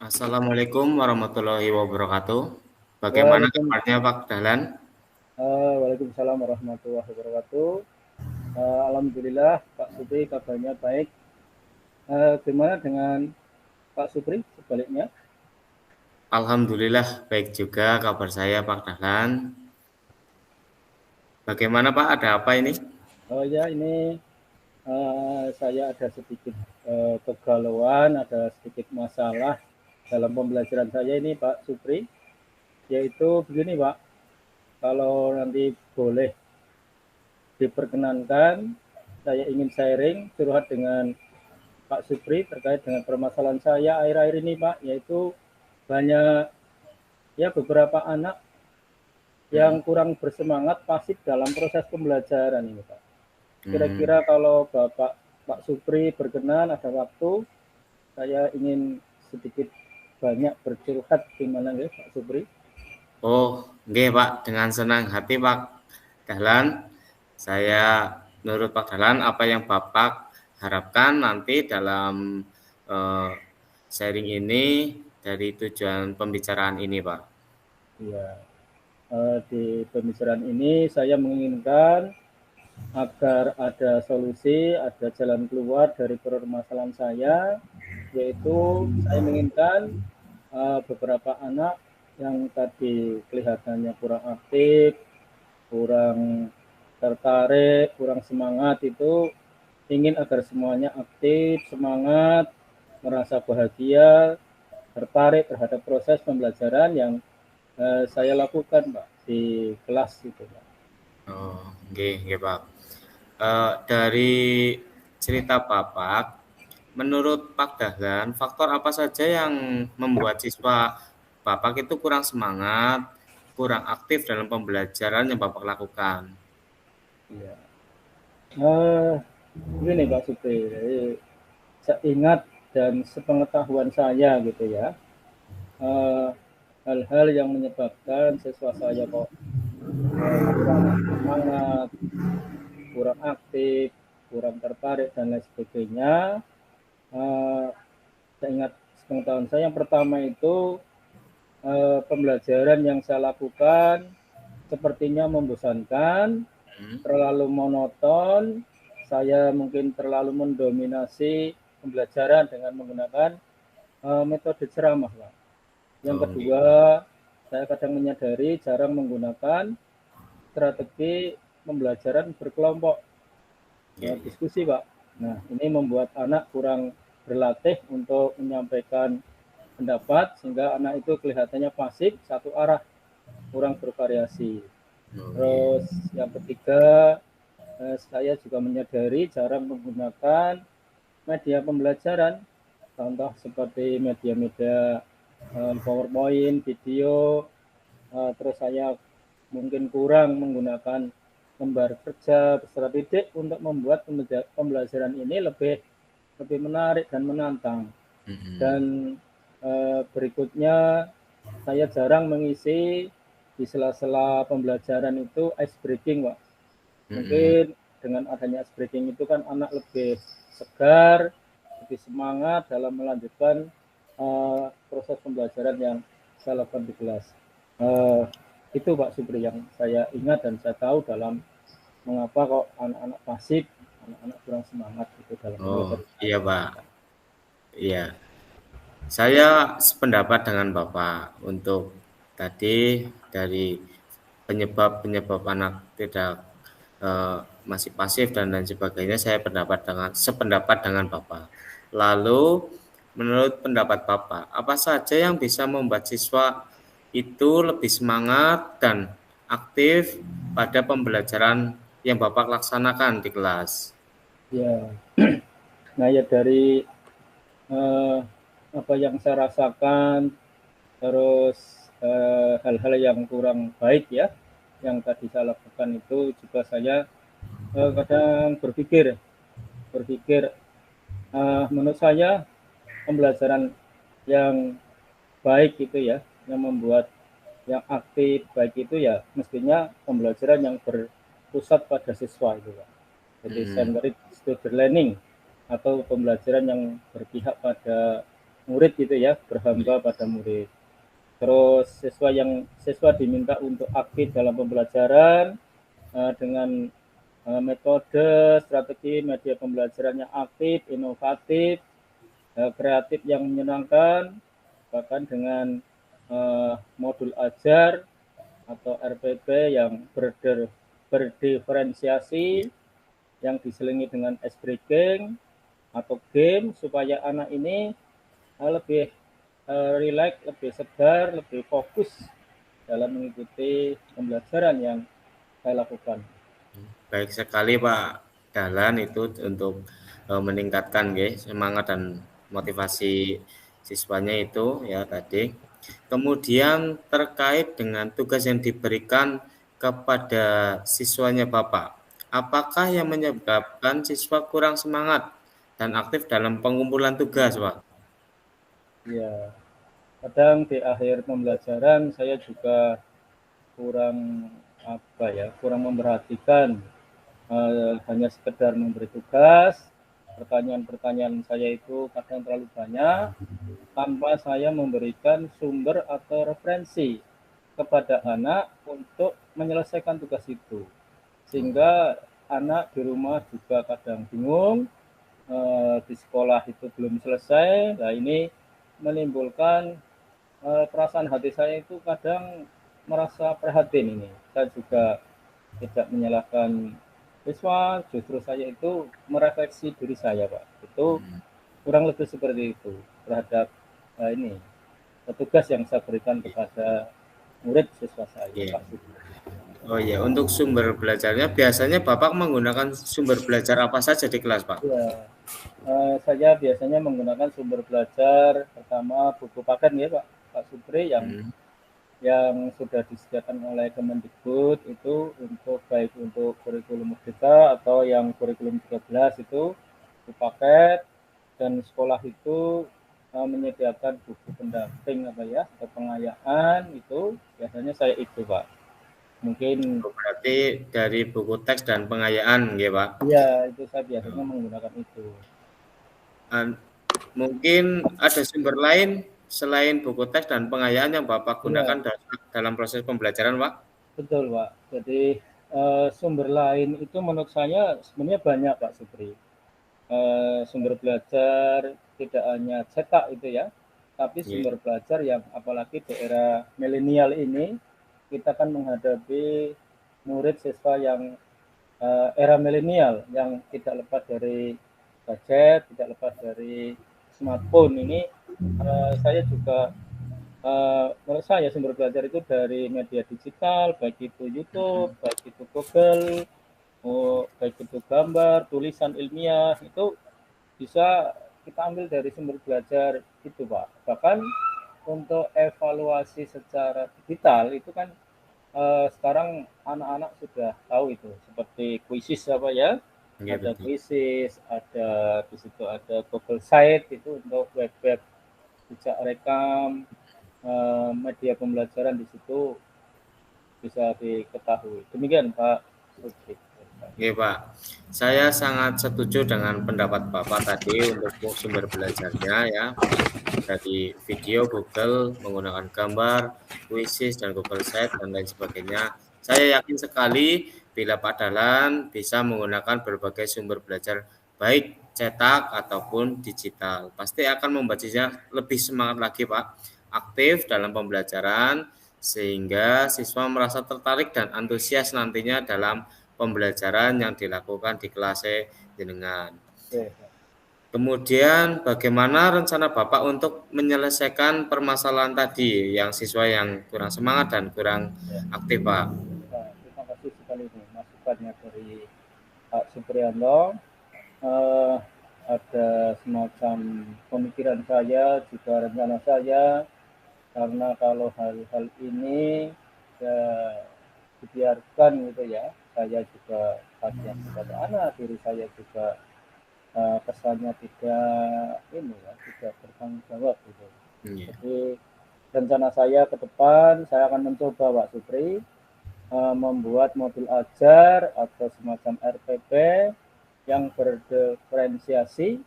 Assalamualaikum warahmatullahi wabarakatuh. Bagaimana Waalaikum, kabarnya Pak Dahlan? Waalaikumsalam warahmatullahi wabarakatuh. Alhamdulillah Pak Supri kabarnya baik. Gimana dengan Pak Supri sebaliknya? Alhamdulillah baik juga kabar saya Pak Dahlan. Bagaimana Pak, ada apa ini? Oh ya, ini saya ada sedikit kegalauan, ada sedikit masalah dalam pembelajaran saya ini Pak Supri. Yaitu begini Pak, kalau nanti boleh diperkenankan, saya ingin sharing curhat dengan Pak Supri terkait dengan permasalahan saya akhir-akhir ini Pak, yaitu banyak ya beberapa anak yang Hmm, kurang bersemangat pasif dalam proses pembelajaran ini Pak. hmm, Kira-kira kalau Bapak Pak Supri berkenan ada waktu, saya ingin sedikit banyak bercurhat gimana ya Pak Supri? Oh, nggih Pak, dengan senang hati Pak Dahlan. Saya menurut Pak Dahlan apa yang Bapak harapkan nanti dalam eh, sharing ini dari tujuan pembicaraan ini Pak. Ya, di pembicaraan ini saya menginginkan agar ada solusi, ada jalan keluar dari permasalahan saya, yaitu saya menginginkan beberapa anak yang tadi kelihatannya kurang aktif, kurang tertarik, kurang semangat itu ingin agar semuanya aktif, semangat, merasa bahagia, tertarik terhadap proses pembelajaran yang saya lakukan, Pak, di kelas itu, Pak. Oh, nggih Pak. Dari cerita Bapak, menurut Pak Dahlan, faktor apa saja yang membuat siswa Bapak itu kurang semangat, kurang aktif dalam pembelajaran yang Bapak lakukan? Ya. Uh, Begini Pak Supri, seingat dan sepengetahuan saya gitu ya, uh, hal-hal yang menyebabkan siswa saya kok kurang semangat, kurang aktif, kurang tertarik dan lain sebagainya. Saya ingat pengetahuan saya yang pertama itu pembelajaran yang saya lakukan sepertinya membosankan, Hmm, terlalu monoton. Saya mungkin terlalu mendominasi pembelajaran dengan menggunakan metode ceramah, Pak. Yang oh, nggih. kedua, saya kadang menyadari jarang menggunakan strategi pembelajaran berkelompok, Nggih, nggih. diskusi, Pak. Nah, ini membuat anak kurang berlatih untuk menyampaikan pendapat sehingga anak itu kelihatannya pasif satu arah, kurang bervariasi. Oh, nggih. Terus yang ketiga, saya juga menyadari jarang menggunakan media pembelajaran, contoh seperti media-media PowerPoint, video. Terus saya mungkin kurang menggunakan lembar kerja peserta didik untuk membuat pembelajaran ini lebih lebih menarik dan menantang. Mhm, Dan berikutnya saya jarang mengisi di sela-sela pembelajaran itu ice breaking, Pak. mhm. Mungkin dengan adanya ice breaking itu kan anak lebih segar, lebih semangat dalam melanjutkan proses pembelajaran yang saya lakukan di kelas. Uh, itu Pak Supri yang saya ingat dan saya tahu dalam mengapa kok anak-anak pasif, anak-anak kurang semangat itu dalam Oh, pembelajaran iya saya. Pak. Iya. Saya sependapat dengan Bapak untuk tadi dari penyebab-penyebab anak tidak masih pasif dan lain sebagainya. Saya sependapat dengan Bapak. Lalu menurut pendapat Bapak, apa saja yang bisa membuat siswa itu lebih semangat dan aktif pada pembelajaran yang Bapak laksanakan di kelas? Ya, nah ya dari eh, apa yang saya rasakan, terus hal-hal yang kurang baik ya, yang tadi saya lakukan itu juga saya kadang berpikir menurut saya pembelajaran yang baik itu ya, yang membuat yang aktif baik itu ya mestinya pembelajaran yang berpusat pada siswa itu Pak. Jadi Hmm, centered student learning atau pembelajaran yang berpihak pada murid gitu ya, berhamba pada murid. Terus siswa diminta untuk aktif dalam pembelajaran dengan metode, strategi, media pembelajaran yang aktif, inovatif, kreatif yang menyenangkan, bahkan dengan modul ajar atau RPP yang berdiferensiasi, yang diselingi dengan ice breaking atau game, supaya anak ini lebih rileks, lebih segar, lebih fokus dalam mengikuti pembelajaran yang saya lakukan. Baik sekali Pak Dahlan itu untuk meningkatkan semangat dan motivasi siswanya itu ya tadi. Kemudian terkait dengan tugas yang diberikan kepada siswanya Bapak, apakah yang menyebabkan siswa kurang semangat dan aktif dalam pengumpulan tugas, Pak? Ya, kadang di akhir pembelajaran saya juga kurang memperhatikan, hanya sekedar memberi tugas. Pertanyaan-pertanyaan saya itu kadang terlalu banyak tanpa saya memberikan sumber atau referensi kepada anak untuk menyelesaikan tugas itu, sehingga anak di rumah juga kadang bingung, di sekolah itu belum selesai. Nah, ini menimbulkan perasaan hati saya itu kadang merasa prihatin ini. Saya juga tidak menyalahkan siswa, justru saya itu merefleksi diri saya, Pak. Itu kurang lebih seperti itu terhadap ini tugas yang saya berikan kepada murid siswa saya, Iya. Pak. Oh iya, untuk sumber belajarnya biasanya Bapak menggunakan sumber belajar apa saja di kelas, Pak? Ya, saya biasanya menggunakan sumber belajar pertama buku paket ya Pak Supri, Hmm. yang sudah disediakan oleh Kemendikbud itu untuk baik untuk kurikulum merdeka atau yang kurikulum 13 itu buku paket, dan sekolah itu menyediakan buku pendamping atau pengayaan, itu biasanya saya itu Pak. Mungkin Oh, berarti dari buku teks dan pengayaan, ya Pak. ya itu saya biasanya menggunakan itu. Mungkin ada sumber lain selain buku teks dan pengayaan yang Bapak gunakan Ya, dalam proses pembelajaran, Pak? betul Pak. Jadi sumber lain itu menurut saya sebenarnya banyak Pak Supri. Sumber belajar tidak hanya cetak itu ya, tapi Iya. sumber belajar yang apalagi di era milenial ini, kita kan menghadapi murid siswa yang era milenial yang tidak lepas dari gadget, tidak lepas dari smartphone ini. Saya juga menurut saya sumber belajar itu dari media digital, baik itu YouTube, baik itu Google, baik itu gambar, tulisan ilmiah, itu bisa kita ambil dari sumber belajar itu Pak. Bahkan untuk evaluasi secara digital itu kan sekarang anak-anak sudah tahu itu, seperti kuisis apa ya, Iya, ada betul. kuisis, ada di situ ada Google Site itu untuk web-web jejak rekam, media pembelajaran di situ bisa diketahui. Demikian Pak Sugri. Oke, Pak. Saya sangat setuju dengan pendapat Bapak tadi untuk sumber belajarnya ya. Dari video Google menggunakan gambar, Quizzes dan Google Sheet dan lain sebagainya. Saya yakin sekali bila Pak Dahlan bisa menggunakan berbagai sumber belajar baik cetak ataupun digital. Pasti akan membacanya lebih semangat lagi, Pak. Aktif dalam pembelajaran sehingga siswa merasa tertarik dan antusias nantinya dalam pembelajaran yang dilakukan di kelas jenengan. Oke. Kemudian bagaimana rencana Bapak untuk menyelesaikan permasalahan tadi yang siswa yang kurang semangat dan kurang Ya. aktif, Pak? Nah, terima kasih sekali nih masukannya dari Pak Supriyanto. Eh, ada semacam pemikiran saya, juga rencana saya, karena kalau hal-hal ini ya dibiarkan gitu ya, saya juga kasihan kepada anak, diri saya juga kesannya tidak ini ya, tidak bertanggung jawab gitu. Iya. Jadi rencana saya ke depan, saya akan mencoba Pak Supri membuat modul ajar atau semacam RPP yang berdiferensiasi,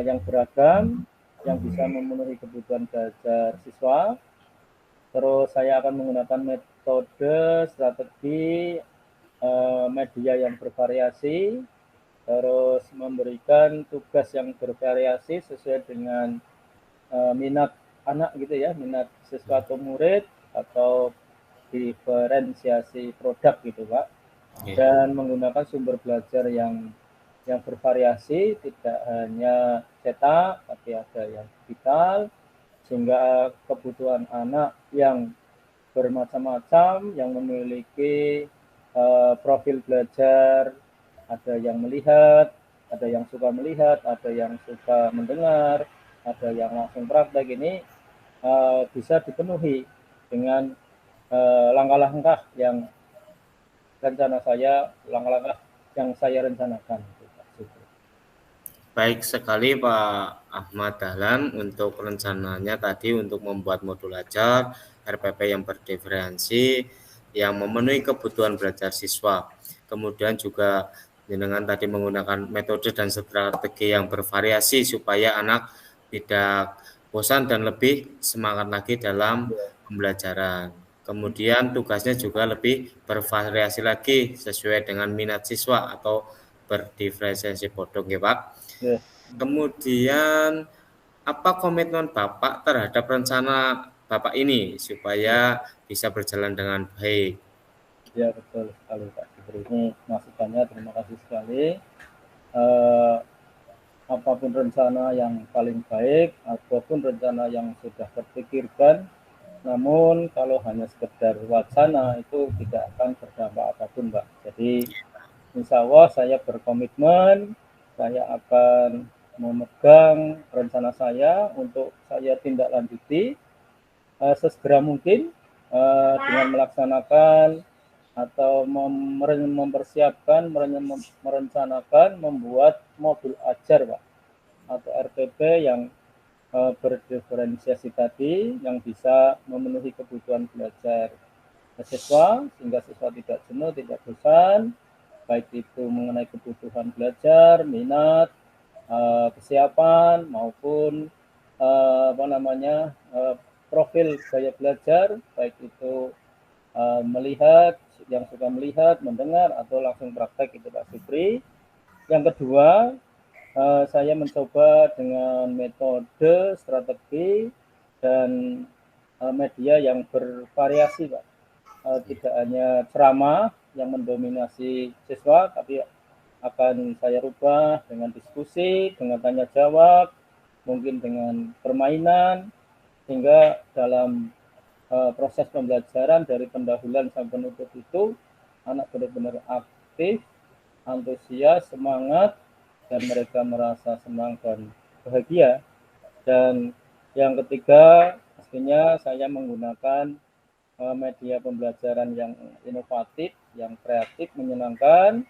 yang beragam, yang bisa memenuhi kebutuhan belajar siswa. Terus saya akan menggunakan metode strategi media yang bervariasi, terus memberikan tugas yang bervariasi sesuai dengan minat anak gitu ya, minat siswa atau murid, atau diferensiasi produk gitu Pak. Dan menggunakan sumber belajar yang bervariasi, tidak hanya cetak tapi ada yang digital, sehingga kebutuhan anak yang bermacam-macam, yang memiliki profil belajar, ada yang melihat, ada yang suka melihat, ada yang suka mendengar, ada yang langsung praktek, ini bisa dipenuhi dengan langkah-langkah yang langkah-langkah yang saya rencanakan. Baik sekali Pak Ahmad Dahlan untuk rencananya tadi untuk membuat modul ajar RPP yang berdiferensi yang memenuhi kebutuhan belajar siswa. Kemudian juga dengan tadi menggunakan metode dan strategi yang bervariasi supaya anak tidak bosan dan lebih semangat lagi dalam pembelajaran. Kemudian tugasnya juga lebih bervariasi lagi sesuai dengan minat siswa atau berdiferensiasi bodong ya Pak. Ya. Kemudian apa komitmen Bapak terhadap rencana Bapak ini supaya bisa berjalan dengan baik? Ya betul sekali Pak Jibri. Ini masukannya, terima kasih sekali. Eh, Apapun rencana yang paling baik, apapun rencana yang sudah terpikirkan, namun kalau hanya sekedar wacana itu tidak akan berdampak apapun Pak. Jadi insya Allah saya berkomitmen, saya akan memegang rencana saya untuk saya tindak lanjuti sesegera mungkin dengan melaksanakan atau mempersiapkan, merencanakan membuat modul ajar Pak, atau RPP yang berdiferensiasi tadi, yang bisa memenuhi kebutuhan belajar siswa sehingga siswa tidak jenuh, tidak bosan, baik itu mengenai kebutuhan belajar, minat, kesiapan, maupun profil gaya belajar, baik itu melihat, yang suka melihat, mendengar, atau langsung praktek itu Pak Supri. Yang kedua, saya mencoba dengan metode, strategi, dan media yang bervariasi Pak. Tidak hanya ceramah yang mendominasi siswa, tapi akan saya rubah dengan diskusi, dengan tanya jawab, mungkin dengan permainan, sehingga dalam proses pembelajaran dari pendahuluan sampai penutup itu anak benar-benar aktif, antusias, semangat, dan mereka merasa senang dan bahagia. Dan yang ketiga, pastinya saya menggunakan media pembelajaran yang inovatif, yang kreatif, menyenangkan,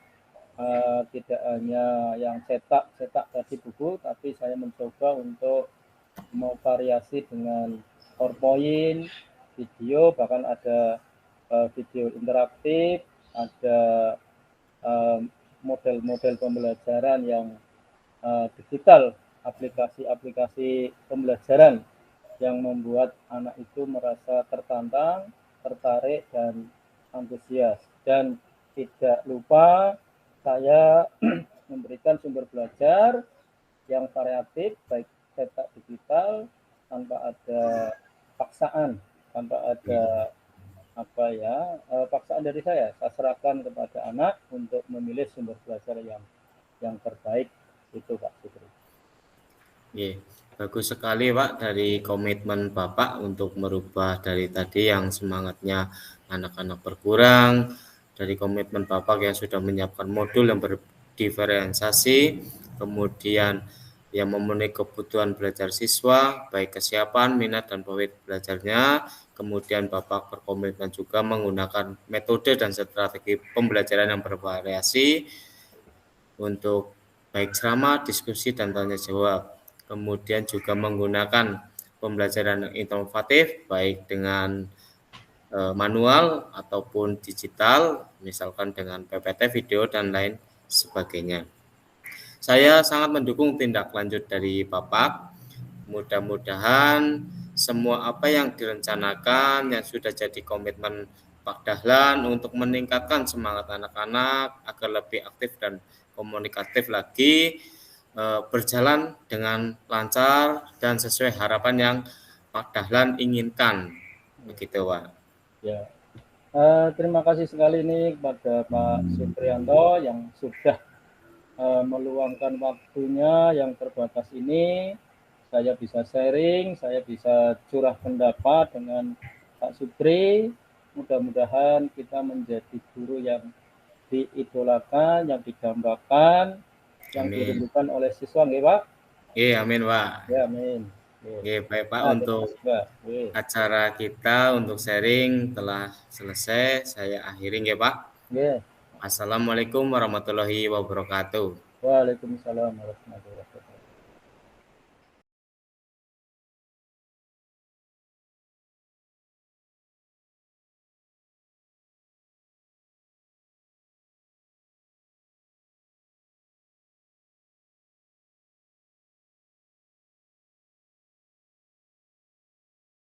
tidak hanya yang cetak tadi buku, tapi saya mencoba untuk mau variasi dengan PowerPoint, video, bahkan ada video interaktif, ada model-model pembelajaran yang digital, aplikasi-aplikasi pembelajaran yang membuat anak itu merasa tertantang, tertarik, dan antusias. Dan tidak lupa saya memberikan sumber belajar yang variatif, baik cetak digital, tanpa ada paksaan, tanpa ada paksaan dari saya serahkan kepada anak untuk memilih sumber belajar yang terbaik itu Pak Sutri. Yeah. Bagus sekali Pak dari komitmen Bapak untuk merubah dari tadi yang semangatnya anak-anak berkurang, dari komitmen Bapak yang sudah menyiapkan modul yang berdiferensiasi, kemudian yang memenuhi kebutuhan belajar siswa, baik kesiapan, minat, dan profil belajarnya. Kemudian Bapak berkomitmen juga menggunakan metode dan strategi pembelajaran yang bervariasi untuk baik ceramah, diskusi, dan tanya jawab. Kemudian juga menggunakan pembelajaran inovatif, baik dengan manual ataupun digital, misalkan dengan PPT, video, dan lain sebagainya. Saya sangat mendukung tindak lanjut dari Bapak. mudah-mudahan semua apa yang direncanakan yang sudah jadi komitmen Pak Dahlan untuk meningkatkan semangat anak-anak agar lebih aktif dan komunikatif lagi berjalan dengan lancar dan sesuai harapan yang Pak Dahlan inginkan. Begitu, Pak. Ya. Terima kasih sekali nih kepada Pak Supriyanto yang sudah meluangkan waktunya yang terbatas ini. Saya bisa sharing, saya bisa curah pendapat dengan Pak Supri. Mudah-mudahan kita menjadi guru yang diidolakan, yang didambakan, yang Amin. dirindukan oleh siswa, nggih Pak? Amin, Pak. Ya, amin. Baik, Pak, Nah, terima untuk kasih Pak. acara kita untuk sharing telah selesai. Saya akhiri ya, Pak. Yeah. Assalamualaikum warahmatullahi wabarakatuh. Waalaikumsalam warahmatullahi wabarakatuh.